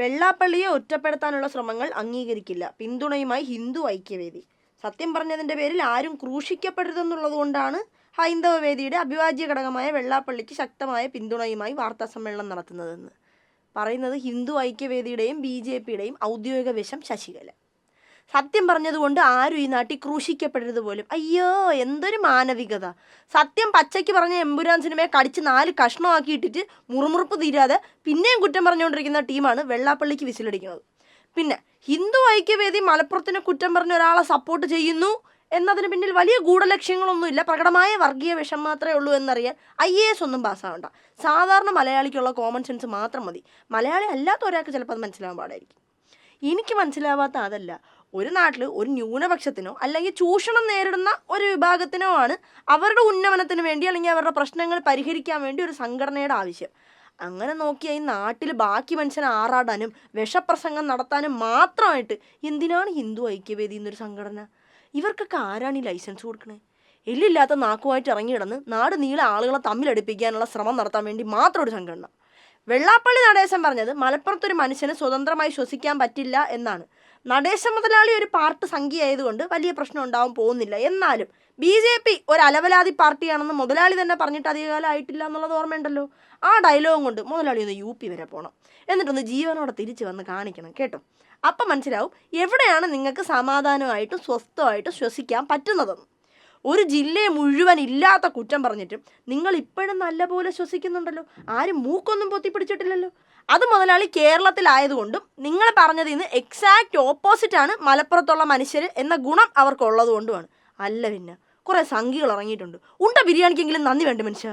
വെള്ളാപ്പള്ളിയെ ഒറ്റപ്പെടുത്താനുള്ള ശ്രമങ്ങൾ അംഗീകരിക്കില്ല, പിന്തുണയുമായി ഹിന്ദു ഐക്യവേദി. സത്യം പറഞ്ഞതിൻ്റെ പേരിൽ ആരും ക്രൂശിക്കപ്പെടരുതെന്നുള്ളത് കൊണ്ടാണ് ഹൈന്ദവ വേദിയുടെ അവിഭാജ്യ ഘടകമായ വെള്ളാപ്പള്ളിക്ക് ശക്തമായ പിന്തുണയുമായി വാർത്താസമ്മേളനം നടത്തുന്നതെന്ന് പറയുന്നത് ഹിന്ദു ഐക്യവേദിയുടെയും BJPയുടെയും ഔദ്യോഗിക വശം ശശികല. സത്യം പറഞ്ഞതുകൊണ്ട് ആരും ഈ നാട്ടിൽ ക്രൂശിക്കപ്പെടരുത് പോലും. അയ്യോ, എന്തൊരു മാനവികത! സത്യം പച്ചയ്ക്ക് പറഞ്ഞ എമ്പുരാൻ സിനിമയെ കടിച്ച് 4 കഷ്ണമാക്കിയിട്ടിട്ട് മുറുമുറുപ്പ് തീരാതെ പിന്നെയും കുറ്റം പറഞ്ഞുകൊണ്ടിരിക്കുന്ന ടീമാണ് വെള്ളാപ്പള്ളിക്ക് വിസിലടിക്കുന്നത്. പിന്നെ ഹിന്ദു ഐക്യവേദി മലപ്പുറത്തിന് കുറ്റം പറഞ്ഞ ഒരാളെ സപ്പോർട്ട് ചെയ്യുന്നു എന്നതിന് പിന്നിൽ വലിയ ഗൂഢലക്ഷ്യങ്ങളൊന്നുമില്ല, പ്രകടമായ വർഗീയ വിഷം മാത്രമേ ഉള്ളൂ എന്നറിയാൻ IAS ഒന്നും പാസ്സാവണ്ട. സാധാരണ മലയാളിക്കുള്ള കോമൺ സെൻസ് മാത്രം മതി. മലയാളി അല്ലാത്ത ഒരാൾക്ക് ചിലപ്പോൾ അത് മനസ്സിലാവാൻ പാടായിരിക്കും. എനിക്ക് മനസ്സിലാവാത്ത അതല്ല, ഒരു നാട്ടിൽ ഒരു ന്യൂനപക്ഷത്തിനോ അല്ലെങ്കിൽ ചൂഷണം നേരിടുന്ന ഒരു വിഭാഗത്തിനോ ആണ് അവരുടെ ഉന്നമനത്തിന് വേണ്ടി അല്ലെങ്കിൽ അവരുടെ പ്രശ്നങ്ങൾ പരിഹരിക്കാൻ വേണ്ടി ഒരു സംഘടനയുടെ ആവശ്യം. അങ്ങനെ നോക്കിയാൽ ഈ നാട്ടിൽ ബാക്കി മനുഷ്യനെ ആറാടാനും വിഷപ്രസംഗം നടത്താനും മാത്രമായിട്ട് എന്തിനാണ് ഹിന്ദു ഐക്യവേദി എന്നൊരു സംഘടന? ഇവർക്കൊക്കെ ആരാണ് ഈ ലൈസൻസ് കൊടുക്കണേ? എല്ലില്ലാത്ത നാക്കുമായിട്ട് ഇറങ്ങിയിടന്ന് നാട് നീളെ ആളുകളെ തമ്മിലടുപ്പിക്കാനുള്ള ശ്രമം നടത്താൻ വേണ്ടി മാത്രം ഒരു സംഘടന. വെള്ളാപ്പള്ളി നടേശൻ പറഞ്ഞത് മലപ്പുറത്തൊരു മനുഷ്യന് സ്വതന്ത്രമായി ശ്വസിക്കാൻ പറ്റില്ല എന്നാണ്. നടേശൻ മുതലാളി ഒരു പാർട്ട് സംഖ്യയായതുകൊണ്ട് വലിയ പ്രശ്നം ഉണ്ടാവാൻ പോകുന്നില്ല. എന്നാലും BJP ഒരു അലവലാതി പാർട്ടിയാണെന്ന് മുതലാളി തന്നെ പറഞ്ഞിട്ട് അധികകാലം ആയിട്ടില്ല എന്നുള്ളത് ഓർമ്മയുണ്ടല്ലോ. ആ ഡയലോഗും കൊണ്ട് മുതലാളി ഒന്ന് UP വരെ പോകണം, എന്നിട്ടൊന്ന് ജീവനോടെ തിരിച്ചു വന്ന് കാണിക്കണം കേട്ടോ. അപ്പം മനസ്സിലാവും എവിടെയാണ് നിങ്ങൾക്ക് സമാധാനമായിട്ടും സ്വസ്ഥമായിട്ടും ശ്വസിക്കാൻ പറ്റുന്നതെന്ന്. ഒരു ജില്ലയെ മുഴുവൻ ഇല്ലാത്ത കുറ്റം പറഞ്ഞിട്ടും നിങ്ങൾ ഇപ്പോഴും നല്ലപോലെ ശ്വസിക്കുന്നുണ്ടല്ലോ, ആരും മൂക്കൊന്നും പൊത്തിപ്പിടിച്ചിട്ടില്ലല്ലോ. അത് മുതലാളി കേരളത്തിലായതുകൊണ്ടും നിങ്ങൾ പറഞ്ഞതിൽ നിന്ന് എക്സാക്റ്റ് ഓപ്പോസിറ്റാണ് മലപ്പുറത്തുള്ള മനുഷ്യർ എന്ന ഗുണം അവർക്കുള്ളത് കൊണ്ടുമാണ്. അല്ല പിന്നെ കുറേ സംഖ്യകൾ ഇറങ്ങിയിട്ടുണ്ട്. ഉണ്ട ബിരിയാണിക്കെങ്കിലും നന്ദി വേണ്ട മനുഷ്യ.